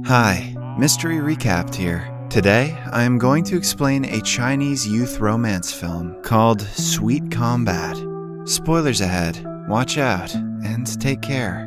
Hi, Mystery Recapped here. Today, I am going to explain a Chinese youth romance film called Sweet Combat. Spoilers ahead, watch out, and take care.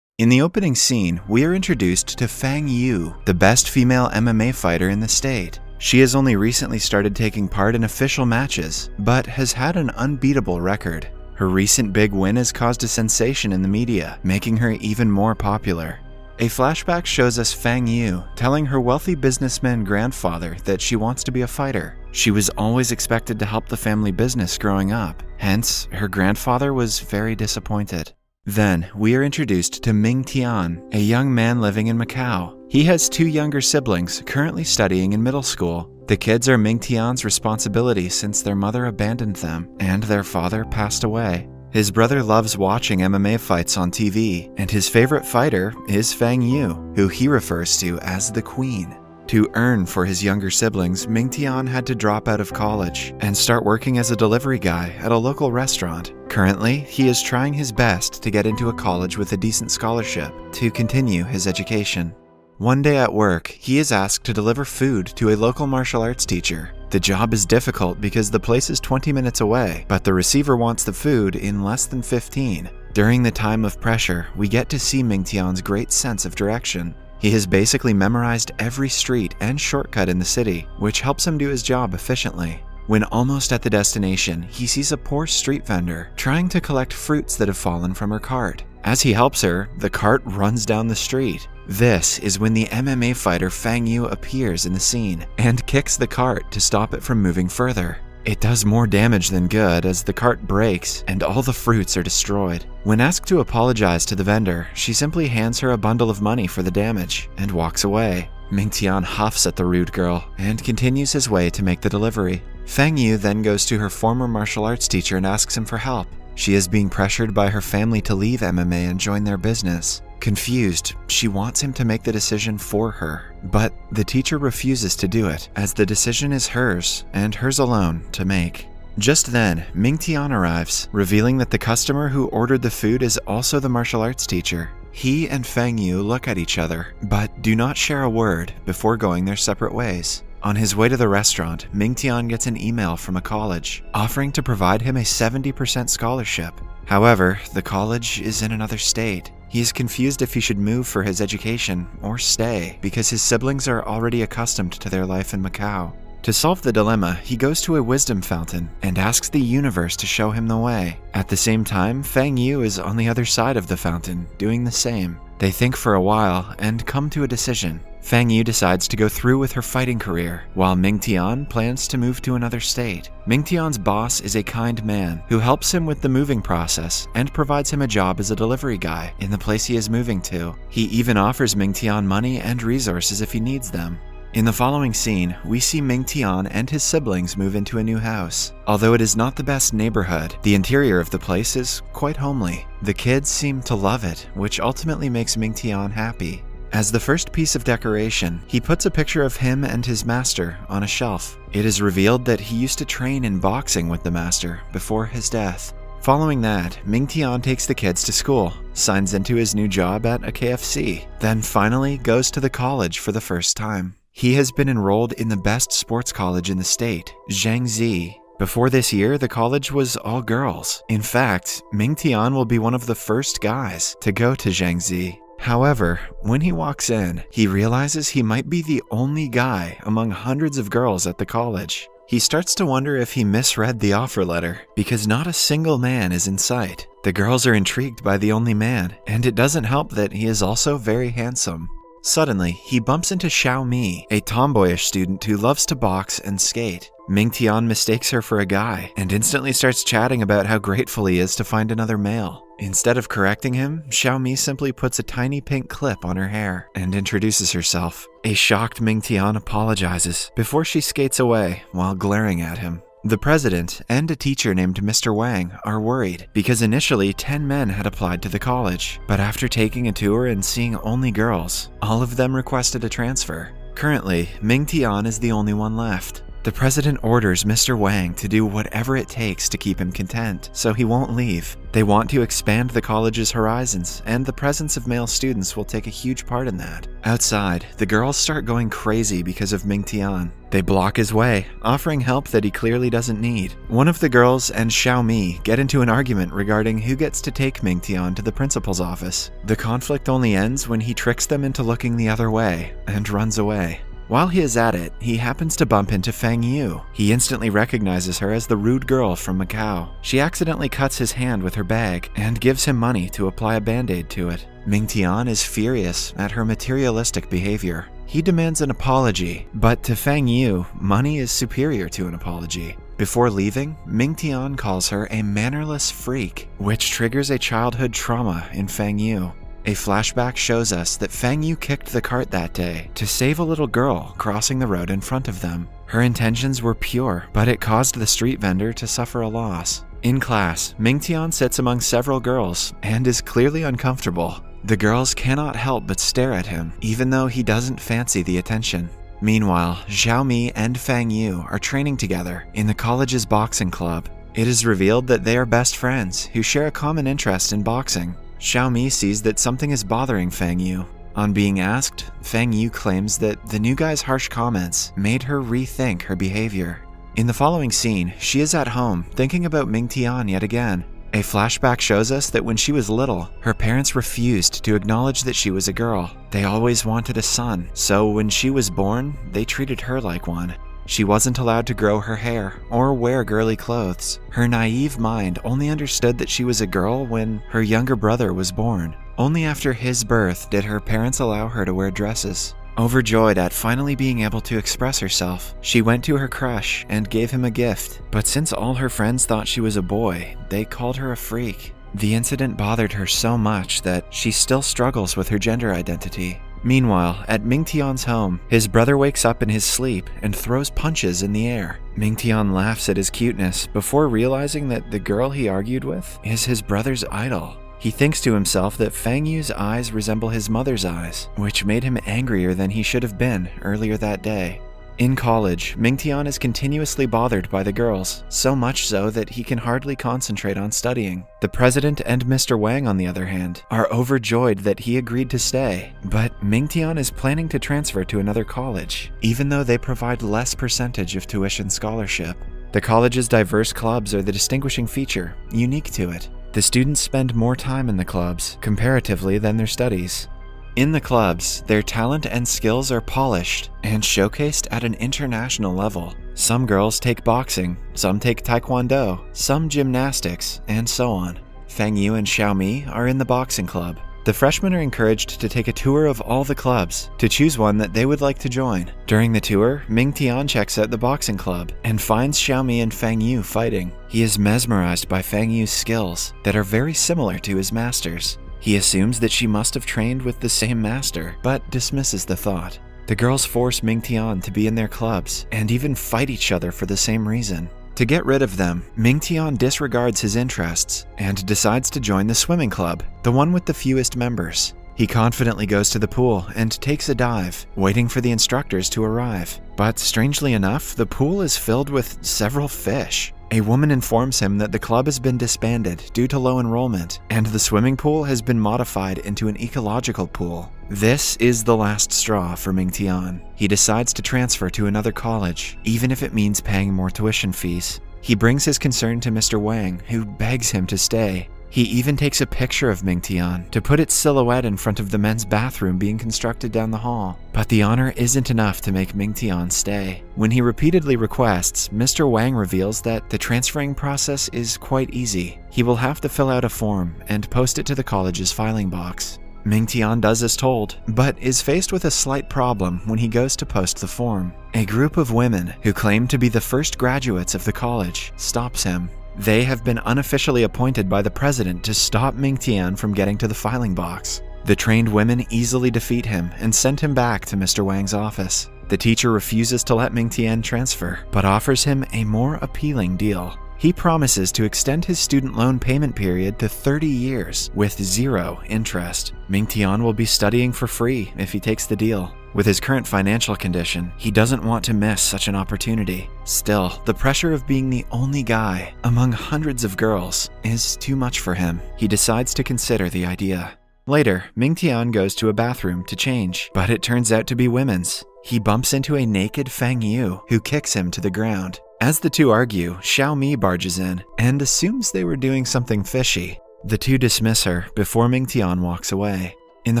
In the opening scene, we are introduced to Fang Yu, the best female MMA fighter in the state. She has only recently started taking part in official matches, but has had an unbeatable record. Her recent big win has caused a sensation in the media, making her even more popular. A flashback shows us Fang Yu telling her wealthy businessman grandfather that she wants to be a fighter. She was always expected to help the family business growing up, hence, her grandfather was very disappointed. Then, we are introduced to Ming Tian, a young man living in Macau. He has two younger siblings currently studying in middle school. The kids are Ming Tian's responsibility since their mother abandoned them and their father passed away. His brother loves watching MMA fights on TV, and his favorite fighter is Fang Yu, who he refers to as the Queen. To earn for his younger siblings, Ming Tian had to drop out of college and start working as a delivery guy at a local restaurant. Currently, he is trying his best to get into a college with a decent scholarship to continue his education. One day at work, he is asked to deliver food to a local martial arts teacher. The job is difficult because the place is 20 minutes away, but the receiver wants the food in less than 15. During the time of pressure, we get to see Ming Tian's great sense of direction. He has basically memorized every street and shortcut in the city, which helps him do his job efficiently. When almost at the destination, he sees a poor street vendor trying to collect fruits that have fallen from her cart. As he helps her, the cart runs down the street. This is when the MMA fighter Fang Yu appears in the scene and kicks the cart to stop it from moving further. It does more damage than good as the cart breaks and all the fruits are destroyed. When asked to apologize to the vendor, she simply hands her a bundle of money for the damage and walks away. Ming Tian huffs at the rude girl and continues his way to make the delivery. Fang Yu then goes to her former martial arts teacher and asks him for help. She is being pressured by her family to leave MMA and join their business. Confused, she wants him to make the decision for her, but the teacher refuses to do it, as the decision is hers, and hers alone, to make. Just then, Ming Tian arrives, revealing that the customer who ordered the food is also the martial arts teacher. He and Fang Yu look at each other, but do not share a word before going their separate ways. On his way to the restaurant, Ming Tian gets an email from a college, offering to provide him a 70% scholarship. However, the college is in another state. He is confused if he should move for his education or stay, because his siblings are already accustomed to their life in Macau. To solve the dilemma, he goes to a wisdom fountain and asks the universe to show him the way. At the same time, Fang Yu is on the other side of the fountain, doing the same. They think for a while and come to a decision. Fang Yu decides to go through with her fighting career, while Ming Tian plans to move to another state. Ming Tian's boss is a kind man who helps him with the moving process and provides him a job as a delivery guy in the place he is moving to. He even offers Ming Tian money and resources if he needs them. In the following scene, we see Ming Tian and his siblings move into a new house. Although it is not the best neighborhood, the interior of the place is quite homely. The kids seem to love it, which ultimately makes Ming Tian happy. As the first piece of decoration, he puts a picture of him and his master on a shelf. It is revealed that he used to train in boxing with the master before his death. Following that, Ming Tian takes the kids to school, signs into his new job at a KFC, then finally goes to the college for the first time. He has been enrolled in the best sports college in the state, Zhangzi. Before this year, the college was all girls. In fact, Ming Tian will be one of the first guys to go to Zhangzi. However, when he walks in, he realizes he might be the only guy among hundreds of girls at the college. He starts to wonder if he misread the offer letter, because not a single man is in sight. The girls are intrigued by the only man, and it doesn't help that he is also very handsome. Suddenly, he bumps into Xiao Mi, a tomboyish student who loves to box and skate. Ming Tian mistakes her for a guy and instantly starts chatting about how grateful he is to find another male. Instead of correcting him, Xiao Mi simply puts a tiny pink clip on her hair and introduces herself. A shocked Ming Tian apologizes before she skates away while glaring at him. The president and a teacher named Mr. Wang are worried because initially 10 men had applied to the college, but after taking a tour and seeing only girls, all of them requested a transfer. Currently, Ming Tian is the only one left. The president orders Mr. Wang to do whatever it takes to keep him content, so he won't leave. They want to expand the college's horizons, and the presence of male students will take a huge part in that. Outside, the girls start going crazy because of Mingtian. They block his way, offering help that he clearly doesn't need. One of the girls and Xiaomi get into an argument regarding who gets to take Mingtian to the principal's office. The conflict only ends when he tricks them into looking the other way and runs away. While he is at it, he happens to bump into Fang Yu. He instantly recognizes her as the rude girl from Macau. She accidentally cuts his hand with her bag and gives him money to apply a band-aid to it. Mingtian is furious at her materialistic behavior. He demands an apology, but to Fang Yu, money is superior to an apology. Before leaving, Mingtian calls her a mannerless freak, which triggers a childhood trauma in Fang Yu. A flashback shows us that Fang Yu kicked the cart that day to save a little girl crossing the road in front of them. Her intentions were pure, but it caused the street vendor to suffer a loss. In class, Mingtian sits among several girls and is clearly uncomfortable. The girls cannot help but stare at him, even though he doesn't fancy the attention. Meanwhile, Xiaomi and Fang Yu are training together in the college's boxing club. It is revealed that they are best friends who share a common interest in boxing. Xiaomi sees that something is bothering Fang Yu. On being asked, Fang Yu claims that the new guy's harsh comments made her rethink her behavior. In the following scene, she is at home thinking about Mingtian yet again. A flashback shows us that when she was little, her parents refused to acknowledge that she was a girl. They always wanted a son, so when she was born, they treated her like one. She wasn't allowed to grow her hair or wear girly clothes. Her naive mind only understood that she was a girl when her younger brother was born. Only after his birth did her parents allow her to wear dresses. Overjoyed at finally being able to express herself, she went to her crush and gave him a gift. But since all her friends thought she was a boy, they called her a freak. The incident bothered her so much that she still struggles with her gender identity. Meanwhile, at Mingtian's home, his brother wakes up in his sleep and throws punches in the air. Mingtian laughs at his cuteness before realizing that the girl he argued with is his brother's idol. He thinks to himself that Fang Yu's eyes resemble his mother's eyes, which made him angrier than he should have been earlier that day. In college, Mingtian is continuously bothered by the girls, so much so that he can hardly concentrate on studying. The president and Mr. Wang, on the other hand, are overjoyed that he agreed to stay, but Mingtian is planning to transfer to another college, even though they provide less percentage of tuition scholarship. The college's diverse clubs are the distinguishing feature, unique to it. The students spend more time in the clubs, comparatively, than their studies. In the clubs, their talent and skills are polished and showcased at an international level. Some girls take boxing, some take taekwondo, some gymnastics, and so on. Fang Yu and Xiaomi are in the boxing club. The freshmen are encouraged to take a tour of all the clubs to choose one that they would like to join. During the tour, Mingtian checks out the boxing club and finds Xiaomi and Fang Yu fighting. He is mesmerized by Fang Yu's skills that are very similar to his master's. He assumes that she must have trained with the same master, but dismisses the thought. The girls force Mingtian to be in their clubs and even fight each other for the same reason. To get rid of them, Mingtian disregards his interests and decides to join the swimming club, the one with the fewest members. He confidently goes to the pool and takes a dive, waiting for the instructors to arrive. But strangely enough, the pool is filled with several fish. A woman informs him that the club has been disbanded due to low enrollment, and the swimming pool has been modified into an ecological pool. This is the last straw for Mingtian. He decides to transfer to another college, even if it means paying more tuition fees. He brings his concern to Mr. Wang, who begs him to stay. He even takes a picture of Mingtian to put its silhouette in front of the men's bathroom being constructed down the hall. But the honor isn't enough to make Mingtian stay. When he repeatedly requests, Mr. Wang reveals that the transferring process is quite easy. He will have to fill out a form and post it to the college's filing box. Mingtian does as told, but is faced with a slight problem when he goes to post the form. A group of women who claim to be the first graduates of the college stops him. They have been unofficially appointed by the president to stop Mingtian from getting to the filing box. The trained women easily defeat him and send him back to Mr. Wang's office. The teacher refuses to let Mingtian transfer, but offers him a more appealing deal. He promises to extend his student loan payment period to 30 years with 0 interest. Mingtian will be studying for free if he takes the deal. With his current financial condition, he doesn't want to miss such an opportunity. Still, the pressure of being the only guy among hundreds of girls is too much for him. He decides to consider the idea. Later, Mingtian goes to a bathroom to change, but it turns out to be women's. He bumps into a naked Fang Yu, who kicks him to the ground. As the two argue, Xiao Mi barges in and assumes they were doing something fishy. The two dismiss her before Mingtian walks away. In the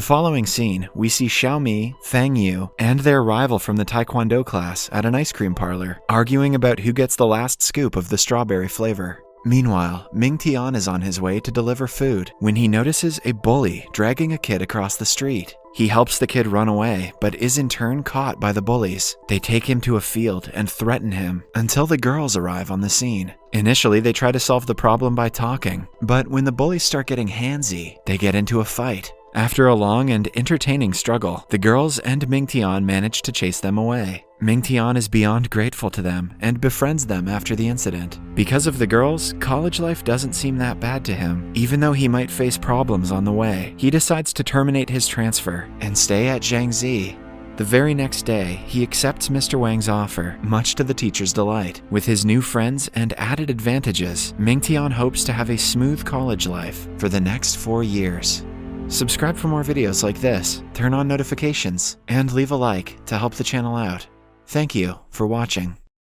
following scene, we see Xiao Mi, Fang Yu, and their rival from the Taekwondo class at an ice cream parlor, arguing about who gets the last scoop of the strawberry flavor. Meanwhile, Mingtian is on his way to deliver food when he notices a bully dragging a kid across the street. He helps the kid run away, but is in turn caught by the bullies. They take him to a field and threaten him until the girls arrive on the scene. Initially, they try to solve the problem by talking, but when the bullies start getting handsy, they get into a fight. After a long and entertaining struggle, the girls and Mingtian manage to chase them away. Mingtian is beyond grateful to them and befriends them after the incident. Because of the girls, college life doesn't seem that bad to him. Even though he might face problems on the way, he decides to terminate his transfer and stay at Jiangxi. The very next day, he accepts Mr. Wang's offer, much to the teacher's delight. With his new friends and added advantages, Mingtian hopes to have a smooth college life for the next 4 years. Subscribe for more videos like this, turn on notifications, and leave a like to help the channel out. Thank you for watching.